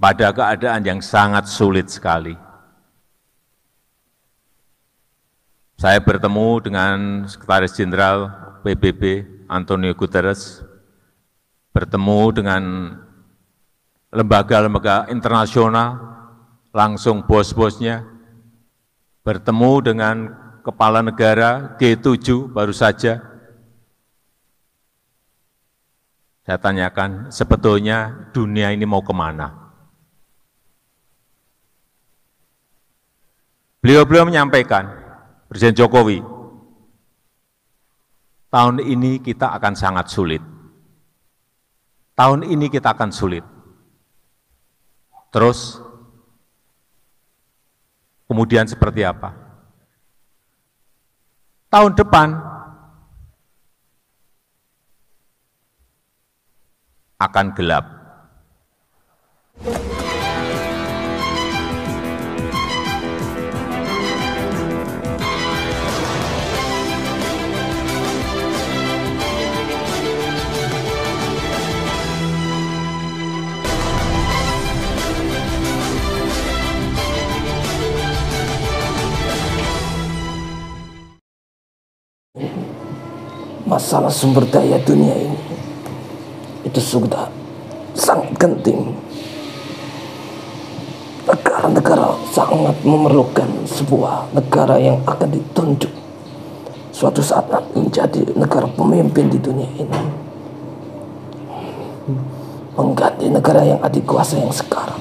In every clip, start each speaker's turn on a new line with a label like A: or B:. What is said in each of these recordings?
A: pada keadaan yang sangat sulit sekali. Saya bertemu dengan Sekretaris Jenderal PBB Antonio Guterres, bertemu dengan lembaga-lembaga internasional, langsung bos-bosnya, bertemu dengan kepala negara G7 baru saja. Saya tanyakan, sebetulnya dunia ini mau kemana? Beliau-beliau menyampaikan, Presiden Jokowi, tahun ini kita akan sangat sulit. Tahun ini kita akan sulit. Terus, kemudian seperti apa? Tahun depan akan gelap.
B: Masalah sumber daya dunia ini itu sudah sangat genting. Negara-negara sangat memerlukan sebuah negara yang akan ditunjuk suatu saat menjadi negara pemimpin di dunia ini, mengganti negara yang adik kuasa yang sekarang.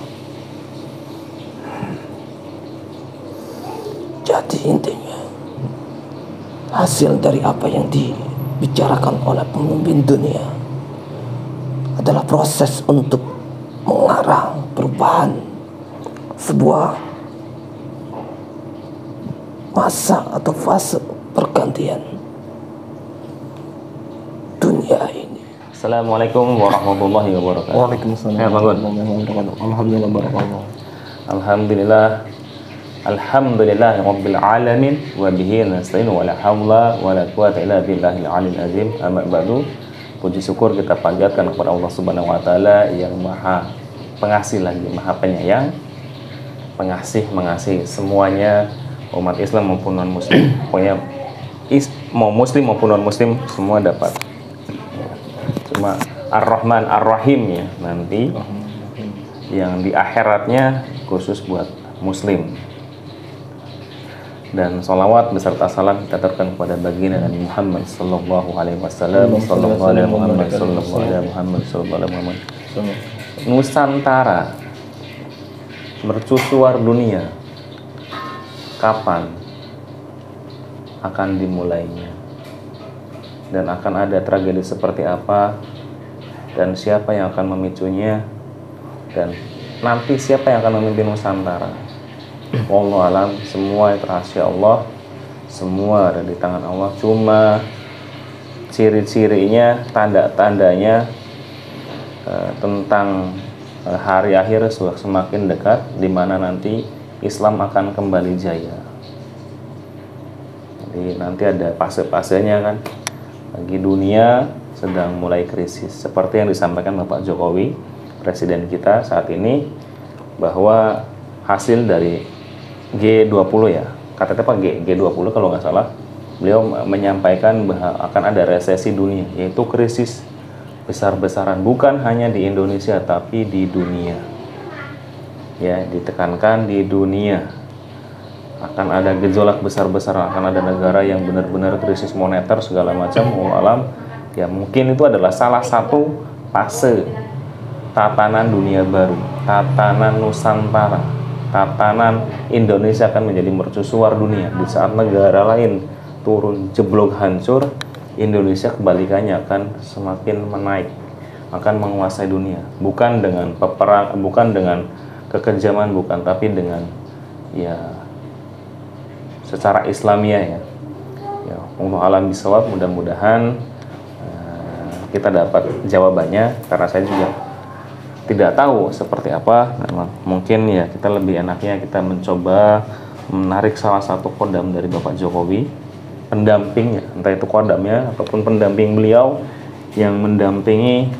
B: Jadi intinya, hasil dari apa yang dibicarakan oleh pemimpin dunia adalah proses untuk mengarah perubahan sebuah masa atau fase pergantian dunia ini.
C: Assalamualaikum warahmatullahi wabarakatuh.
D: Waalaikumsalam warahmatullahi wabarakatuh. Alhamdulillah barakallah.
C: Alhamdulillah. Alhamdulillah rabbil alamin wa bihi nasta'in wa la haula wa la quwwata illa billahil aliyil azim. Amma ba'du. Puji syukur kita panjatkan kepada Allah Subhanahu wa taala yang Maha Pengasih lagi Maha Penyayang, pengasih mengasihi semuanya, umat Islam maupun non muslim. Pokoknya mau muslim maupun non muslim semua dapat. Cuma Ar-Rahman Ar-Rahim ya nanti yang di akhiratnya khusus buat muslim. Dan salawat beserta salam kita aturkan kepada baginda Nabi Muhammad sallallahu alaihi wasallam, sallallahu alaihi Muhammad, sallallahu alaihi Muhammad, sallallahu alaihi Muhammad. Nusantara mercusuar dunia, kapan akan dimulainya? Dan akan ada tragedi seperti apa? Dan siapa yang akan memicunya? Dan nanti siapa yang akan memimpin Nusantara? Wallahu alam, semua itu rahasia Allah, semua ada di tangan Allah. Cuma ciri-cirinya, tanda-tandanya tentang hari akhir sudah semakin dekat, di mana nanti Islam akan kembali jaya. Jadi nanti ada fase-fasenya kan. Bagi dunia sedang mulai krisis, seperti yang disampaikan Bapak Jokowi, Presiden kita saat ini, bahwa hasil dari G20 ya, kata apa G20 kalau nggak salah, beliau menyampaikan bahwa akan ada resesi dunia, yaitu krisis besar-besaran, bukan hanya di Indonesia tapi di dunia. Ya, ditekankan di dunia akan ada gejolak besar-besaran, akan ada negara yang benar-benar krisis moneter segala macam, alam. Ya mungkin itu adalah salah satu fase tatanan dunia baru, tatanan Nusantara. Tatanan Indonesia akan menjadi mercusuar dunia. Di saat negara lain turun jeblok hancur, Indonesia kebalikannya akan semakin menaik, akan menguasai dunia. Bukan dengan peperang, bukan dengan kekejaman, bukan, tapi dengan ya secara Islamiah ya. Ya, Allah alam bisawab, mudah-mudahan kita dapat jawabannya, karena saya juga tidak tahu seperti apa. Mungkin ya kita lebih enaknya kita mencoba menarik salah satu kodam dari Bapak Jokowi, pendampingnya, entah itu kodamnya ataupun pendamping beliau yang mendampingi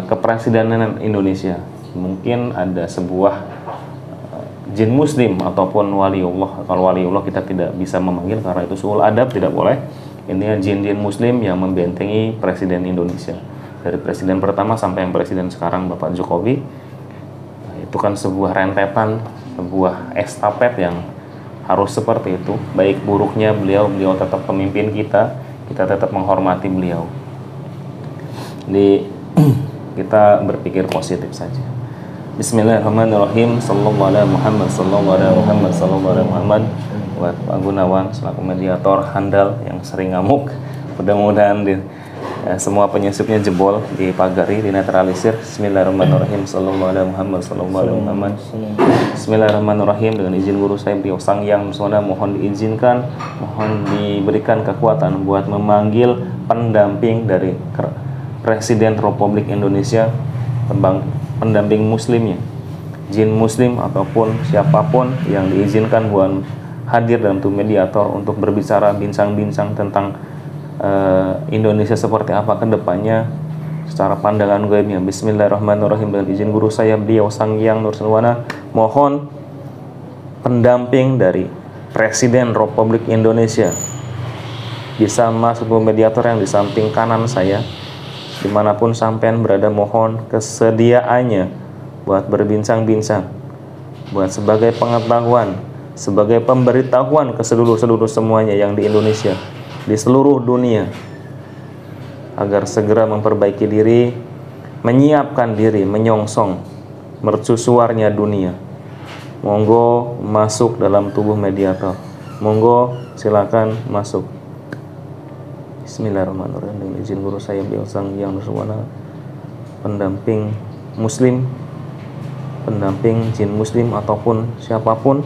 C: kepresidenan Indonesia. mungkin ada sebuah jin muslim ataupun waliullah. Kalau waliullah kita tidak bisa memanggil karena itu suul adab, tidak boleh. Ini jin-jin muslim yang membentengi Presiden Indonesia. Dari presiden pertama sampai yang presiden sekarang Bapak Jokowi. Itu kan sebuah rentetan, sebuah estafet yang harus seperti itu. Baik buruknya beliau tetap pemimpin kita tetap menghormati beliau. Jadi kita berpikir positif saja. Bismillahirrahmanirrahim. Sallallahu alaihi Muhammad, sallallahu alaihi Muhammad, sallallahu alaihi Muhammad. Buat Pak Gunawan selaku mediator handal yang sering ngamuk, mudah-mudahan semua penyusupnya jebol, dipagari, dinetralisir. Bismillahirrahmanirrahim. Sallallahu alaihi Muhammad, sallallahu alaihi Muhammad. Bismillahirrahmanirrahim. Dengan izin guru saya beliau Sang Yang Nursanwana, mohon diizinkan, mohon diberikan kekuatan buat memanggil pendamping dari Presiden Republik Indonesia, pendamping muslimnya, jin muslim ataupun siapapun yang diizinkan buat hadir dalam tuh mediator untuk berbicara bincang-bincang tentang Indonesia seperti apa ke depannya secara pandangan gaibnya. Bismillahirrahmanirrahim. Dengan izin guru saya beliau Sang Yang Nursanwana, mohon pendamping dari Presiden Republik Indonesia bisa masuk ke mediator yang di samping kanan saya. Dimanapun sampean berada, mohon kesediaannya buat berbincang-bincang, buat sebagai pengetahuan, sebagai pemberitahuan ke seluruh semuanya yang di Indonesia, di seluruh dunia, agar segera memperbaiki diri, menyiapkan diri, menyongsong mercusuarnya dunia. Monggo masuk dalam tubuh mediator. Monggo silakan masuk. Bismillahirrahmanirrahim. Dengan izin guru saya beliau Sang Yang Nursanwana, pendamping muslim, pendamping jin muslim ataupun siapapun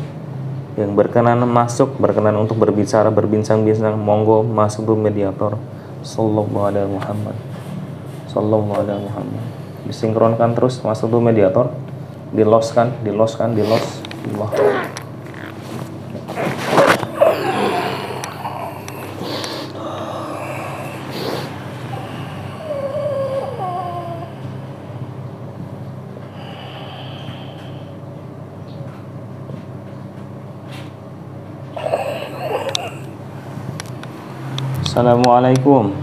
C: yang berkenan masuk, berkenan untuk berbicara, berbincang-bincang, monggo masuk ke mediator. Sallallahu alaihi Muhammad, sallallahu alaihi Muhammad. Disinkronkan terus masuk ke mediator, diloskan. Allah. Assalamualaikum.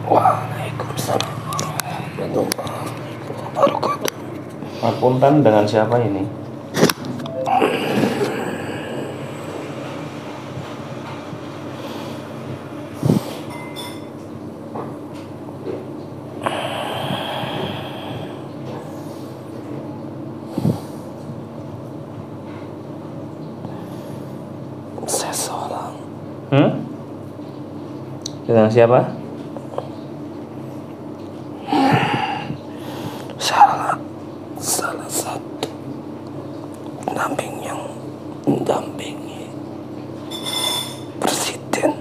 B: Waalaikumsalam warahmatullahi wabarakatuh.
C: Ngapunten, dengan siapa ini?
B: Seseorang.
C: Dengan siapa?
B: Salah satu pendamping yang mendampingi presiden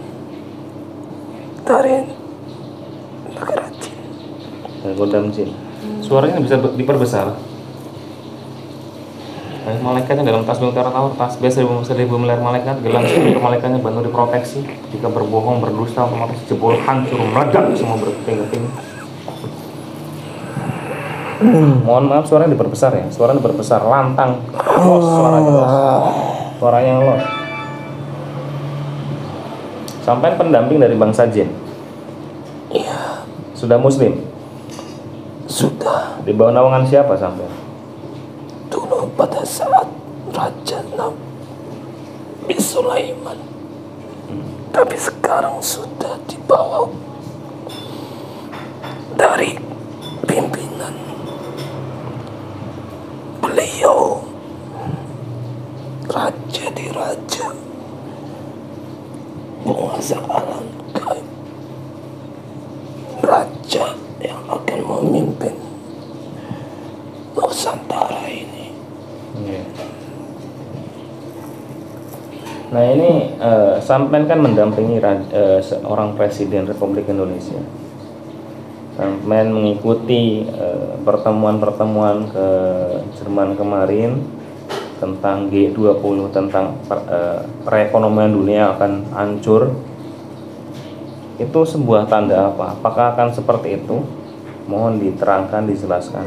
B: dari negara jin.
C: Godam jin. Suaranya bisa diperbesar. Malaikatnya dalam tasbih utara tawar, tasbih 1000 miliar malaikat, gelang sepuluh malaikatnya bantu diproteksi. Jika berbohong, berdusta, otomatis jebol, hancur, meledak, semua berkeping-keping. Mohon maaf, suaranya diperbesar ya. Suaranya diperbesar, lantang, los, suaranya los. Suaranya los. Sampai pendamping dari bangsa jin.
B: Iya,
C: Sudah muslim?
B: sudah.
C: Di bawah naungan siapa sampai?
B: Dulu pada saat Raja Nabi Sulaiman, tapi sekarang sudah dibawa dari pimpinan beliau, raja di raja, penguasa alam gaib, raja yang akan memimpin Nusantara ini.
C: Nah ini sampean kan mendampingi seorang presiden Republik Indonesia. Sampean mengikuti pertemuan-pertemuan ke Jerman kemarin tentang G20, tentang perekonomian dunia akan hancur. Itu sebuah tanda apa? Apakah akan seperti itu? Mohon diterangkan, dijelaskan.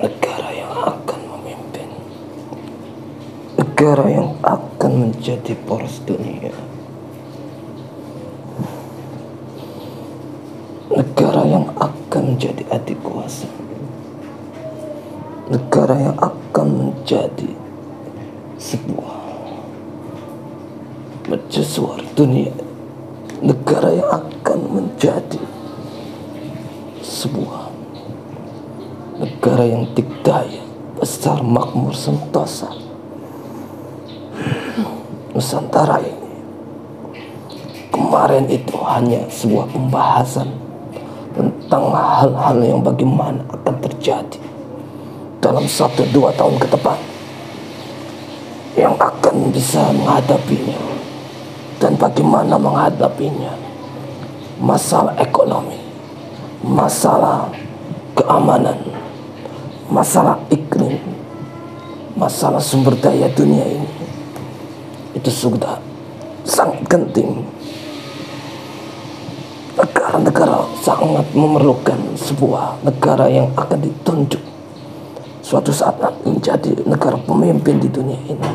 B: negara yang akan memimpin, negara yang akan menjadi poros dunia, negara yang akan menjadi adik kuasa, negara yang akan menjadi sebuah mercusuar dunia, negara yang akan menjadi sebuah negara yang dikdaya, besar, makmur, sentosa. Nusantara ini kemarin itu hanya sebuah pembahasan tentang hal-hal yang bagaimana akan terjadi dalam 1-2 tahun ke depan, yang akan bisa menghadapinya dan bagaimana menghadapinya. Masalah ekonomi, masalah keamanan, masalah iklim, masalah sumber daya dunia ini, itu sudah sangat penting. Negara-negara sangat memerlukan sebuah negara yang akan ditunjuk suatu saat menjadi negara pemimpin di dunia ini,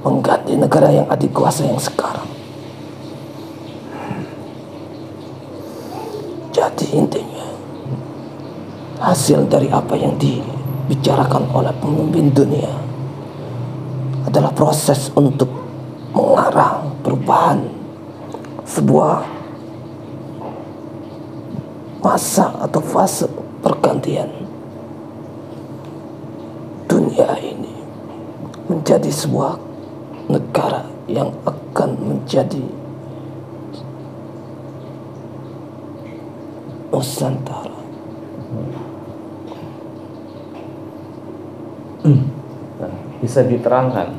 B: mengganti negara yang adik kuasa yang sekarang. Jadi intinya, hasil dari apa yang dibicarakan oleh pemimpin dunia adalah proses untuk mengarah perubahan sebuah masa atau fase pergantian dunia ini menjadi sebuah negara yang akan menjadi Nusantara.
C: Bisa diterangkan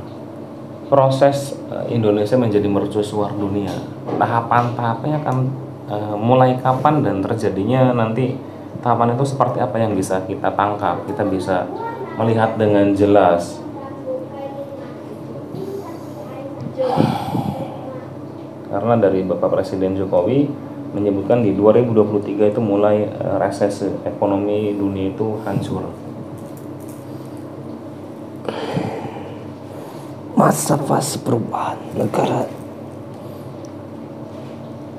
C: proses Indonesia menjadi mercusuar dunia, tahapan-tahapannya akan mulai kapan dan terjadinya nanti tahapan itu seperti apa yang bisa kita tangkap, kita bisa melihat dengan jelas. Karena dari Bapak Presiden Jokowi menyebutkan di 2023 itu mulai resesi ekonomi dunia itu hancur.
B: Masa fase perubahan negara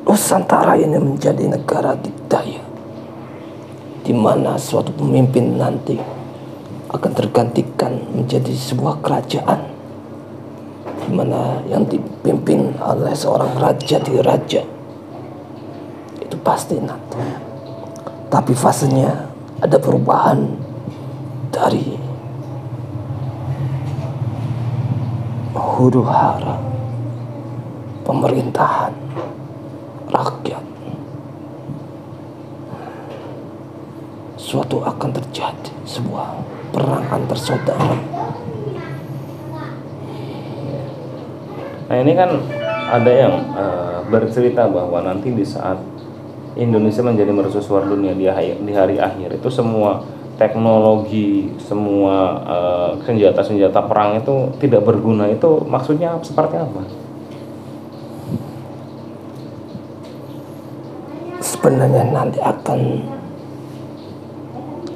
B: Nusantara ini menjadi negara dikdaya, di mana suatu pemimpin nanti akan tergantikan menjadi sebuah kerajaan, di mana yang dipimpin oleh seorang raja di raja. Itu pasti nanti. Tapi fasenya ada perubahan dari huru hara pemerintahan rakyat. Suatu akan terjadi sebuah perang antar saudara.
C: Nah ini kan ada yang bercerita bahwa nanti di saat Indonesia menjadi mercusuar dunia di hari akhir itu semua teknologi, semua senjata-senjata perang itu tidak berguna. Itu maksudnya seperti apa?
B: Sebenarnya nanti akan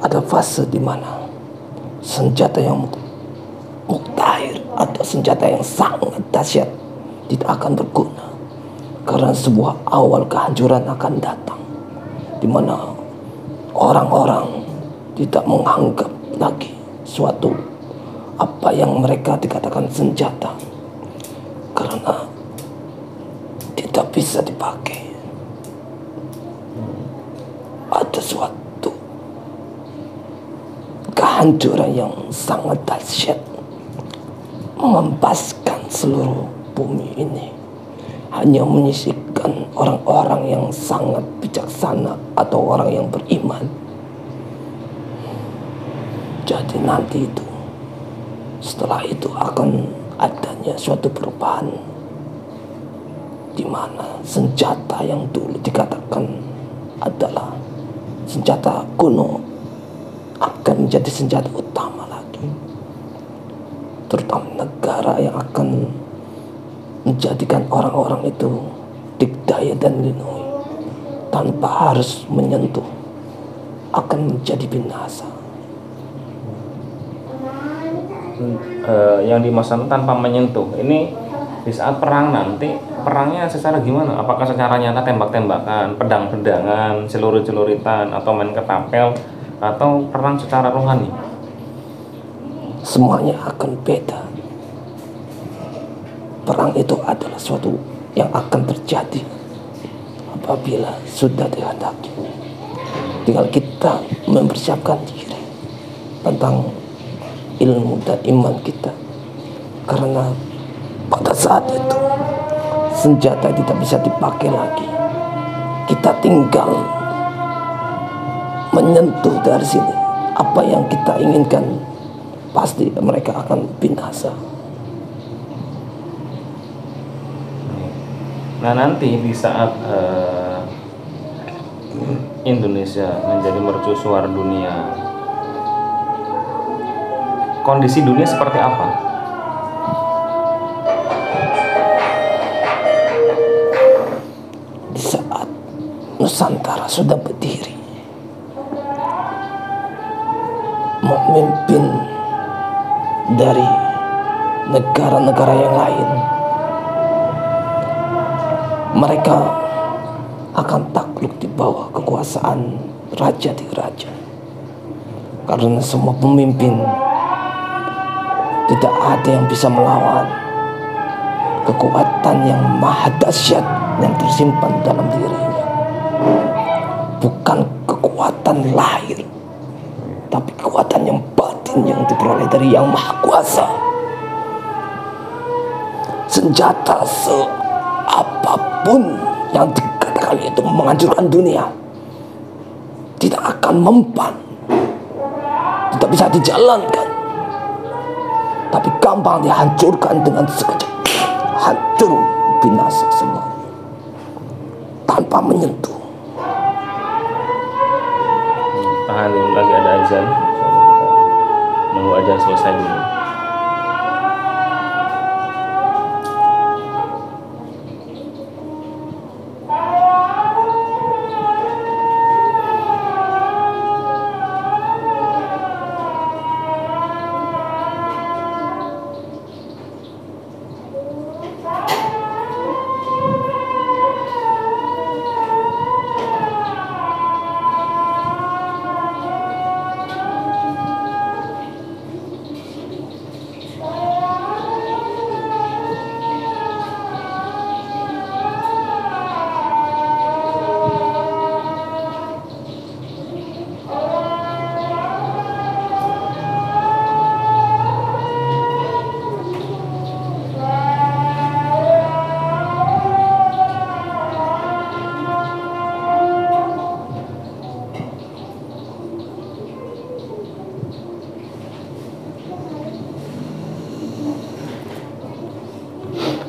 B: ada fase di mana senjata yang muktahir atau senjata yang sangat dahsyat tidak akan berguna, karena sebuah awal kehancuran akan datang, di mana orang-orang tidak menganggap lagi suatu apa yang mereka dikatakan senjata, karena tidak bisa dipakai. Ada suatu kehancuran yang sangat dahsyat mengempaskan seluruh bumi ini, hanya menyisihkan orang-orang yang sangat bijaksana atau orang yang beriman. Jadi nanti itu, setelah itu akan adanya suatu perubahan, di mana senjata yang dulu dikatakan adalah senjata kuno akan menjadi senjata utama lagi, terutama negara yang akan menjadikan orang-orang itu dikdaya dan dilindungi tanpa harus menyentuh akan menjadi binasa.
C: Yang dimaksud tanpa menyentuh ini di saat perang nanti, perangnya secara gimana? Apakah secara nyata tembak-tembakan, pedang-pedangan, celurit-celuritan, atau main ketapel, atau perang secara rohani?
B: Semuanya akan beda. Perang itu adalah suatu yang akan terjadi apabila sudah dikehendaki. Tinggal kita mempersiapkan diri tentang ilmu dan iman kita, karena pada saat itu senjata tidak bisa dipakai lagi. Kita tinggal menyentuh dari sini apa yang kita inginkan, pasti mereka akan binasa.
C: Nah, nanti di saat Indonesia menjadi mercusuar dunia, kondisi dunia seperti apa?
B: Di saat Nusantara sudah berdiri, memimpin dari negara-negara yang lain, mereka akan takluk di bawah kekuasaan raja di raja, karena semua pemimpin tidak ada yang bisa melawan kekuatan yang maha dahsyat yang tersimpan dalam dirinya. Bukan kekuatan lahir, tapi kekuatan yang batin yang diperoleh dari Yang Maha Kuasa. Senjata apapun yang dikatakan itu menghancurkan dunia tidak akan mempan, tidak bisa dijalankan, tapi gampang dihancurkan dengan sekejap. Hancur, binasa semua tanpa menyentuh.
C: Tahan dulu, lagi ada azan. Nunggu azan selesai dulu.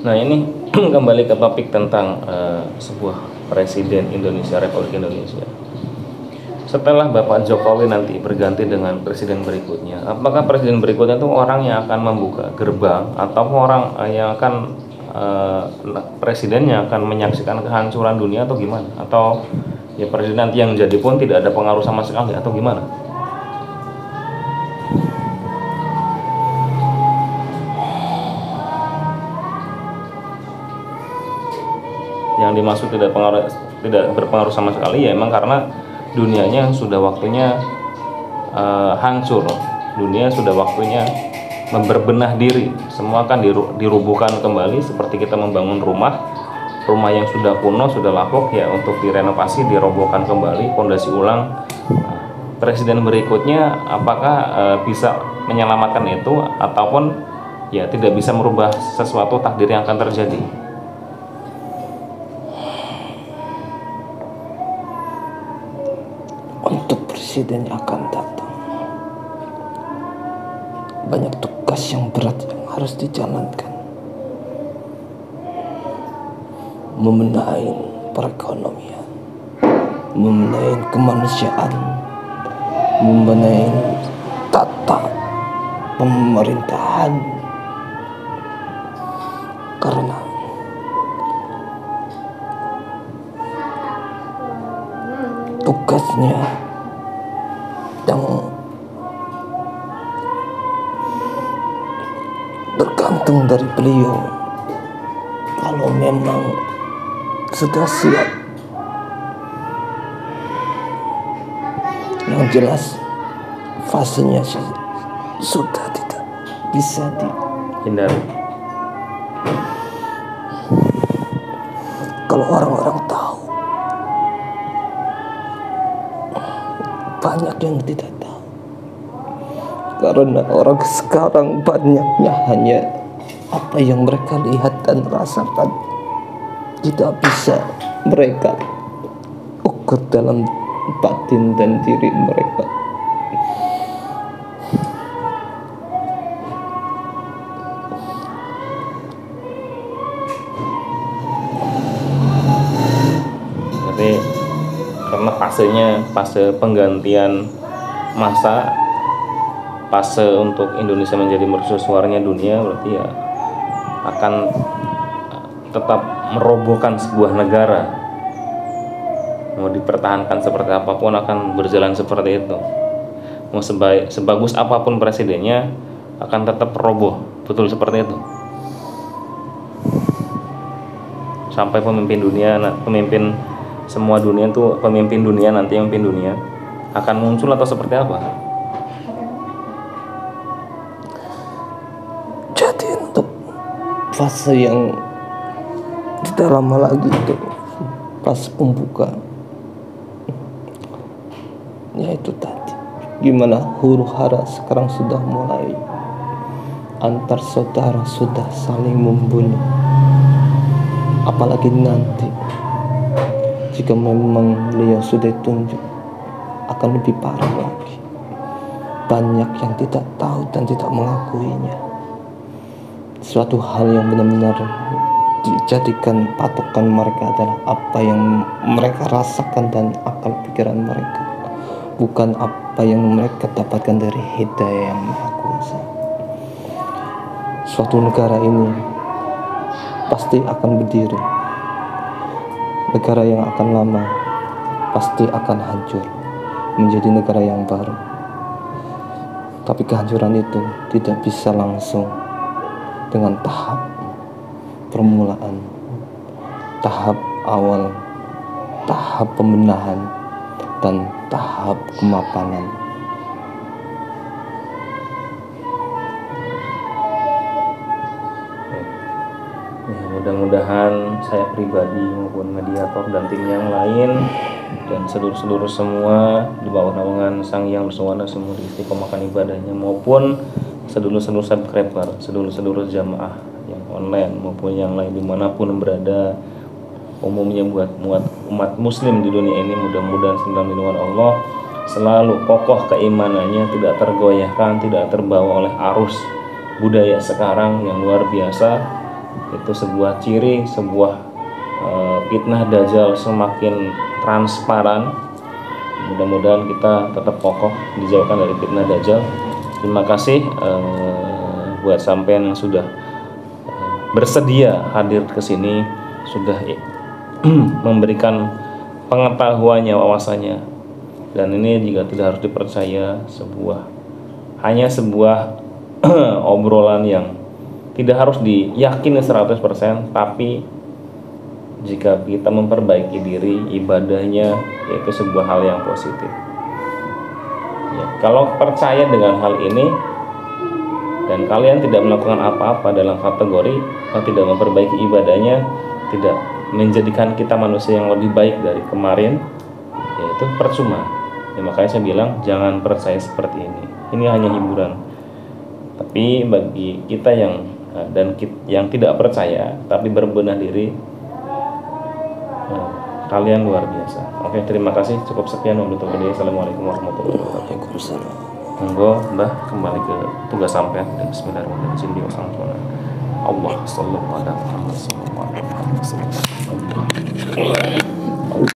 C: Nah, ini kembali ke topik tentang sebuah Presiden Indonesia, Republik Indonesia. Setelah Bapak Jokowi nanti berganti dengan presiden berikutnya, apakah presiden berikutnya itu orang yang akan membuka gerbang, atau orang yang akan presidennya akan menyaksikan kehancuran dunia, atau gimana? Atau ya presiden nanti yang jadi pun tidak ada pengaruh sama sekali, atau gimana? Yang dimaksud tidak berpengaruh sama sekali ya emang karena dunianya sudah waktunya hancur. Dunia sudah waktunya berbenah diri. Semua akan dirubuhkan kembali seperti kita membangun rumah yang sudah kuno, sudah lapuk ya, untuk direnovasi, dirobohkan kembali, pondasi ulang. Presiden berikutnya apakah bisa menyelamatkan itu, ataupun ya tidak bisa merubah sesuatu takdir yang akan terjadi?
B: Untuk presiden yang akan datang, banyak tugas yang berat yang harus dijalankan. Membenahi perekonomian, membenahi kemanusiaan, membenahi tata pemerintahan. Karena fasenya yang bergantung dari beliau. Kalau memang sudah siap, yang jelas fasenya sudah tidak bisa
C: hindari.
B: Kalau orang-orang tahu, banyak yang tidak tahu. Karena orang sekarang banyaknya hanya apa yang mereka lihat dan rasakan. Tidak bisa mereka ukur dalam batin dan diri mereka.
C: Jadi karena fase penggantian masa, fase untuk Indonesia menjadi mercusuarnya dunia, berarti ya akan tetap merobohkan sebuah negara. Mau dipertahankan seperti apapun akan berjalan seperti itu. Mau sebagus apapun presidennya akan tetap roboh. Betul seperti itu. Sampai pemimpin dunia, pemimpin semua dunia itu, pemimpin dunia nanti yang memimpin dunia akan muncul atau seperti apa?
B: Jadi untuk fase yang tidak lama lagi itu pas pembuka, yaitu tadi gimana huru hara sekarang sudah mulai antar saudara sudah saling membunuh. Apalagi nanti jika memang beliau sudah tunjuk, akan lebih parah lagi. Banyak yang tidak tahu dan tidak mengakuinya. Suatu hal yang benar-benar dijadikan patokan mereka adalah apa yang mereka rasakan dan akal pikiran mereka, bukan apa yang mereka dapatkan dari hidayah yang Maha Kuasa. Suatu negara ini pasti akan berdiri. Negara yang akan lama pasti akan hancur menjadi negara yang baru. Tapi kehancuran itu tidak bisa langsung, dengan tahap permulaan, tahap awal, tahap pembenahan, dan tahap kemapanan.
C: Mudah-mudahan saya pribadi maupun Mediator dan tim yang lain dan seluruh semua di bawah naungan Sang Hyang Bersuwana semua diistiqomahkan ibadahnya, maupun seluruh subscriber, seluruh jamaah yang online maupun yang lain dimanapun berada, umumnya buat umat muslim di dunia ini, mudah-mudahan dalam lindungan Allah selalu kokoh keimanannya, tidak tergoyahkan, tidak terbawa oleh arus budaya sekarang yang luar biasa. Itu sebuah ciri, sebuah fitnah Dajjal semakin transparan. Mudah-mudahan kita tetap kokoh dijauhkan dari fitnah Dajjal. Terima kasih buat sampean yang sudah bersedia hadir ke sini, sudah memberikan pengetahuannya, wawasannya. Dan ini juga tidak harus dipercaya hanya sebuah obrolan yang tidak harus diyakini 100%, tapi jika kita memperbaiki diri, ibadahnya itu sebuah hal yang positif. Ya, kalau percaya dengan hal ini dan kalian tidak melakukan apa-apa dalam kategori tidak memperbaiki ibadahnya, tidak menjadikan kita manusia yang lebih baik dari kemarin, yaitu percuma. Ya, makanya saya bilang jangan percaya seperti ini. Ini hanya hiburan. Tapi bagi kita yang tidak percaya tapi berbenah diri, kalian luar biasa. Oke, terima kasih. Cukup sekian. Assalamualaikum warahmatullahi wabarakatuh. Monggo Mbah kembali ke tugas sampean dan bismillahirrahmanirrahim. Allah sallallahu alaihi wasallam.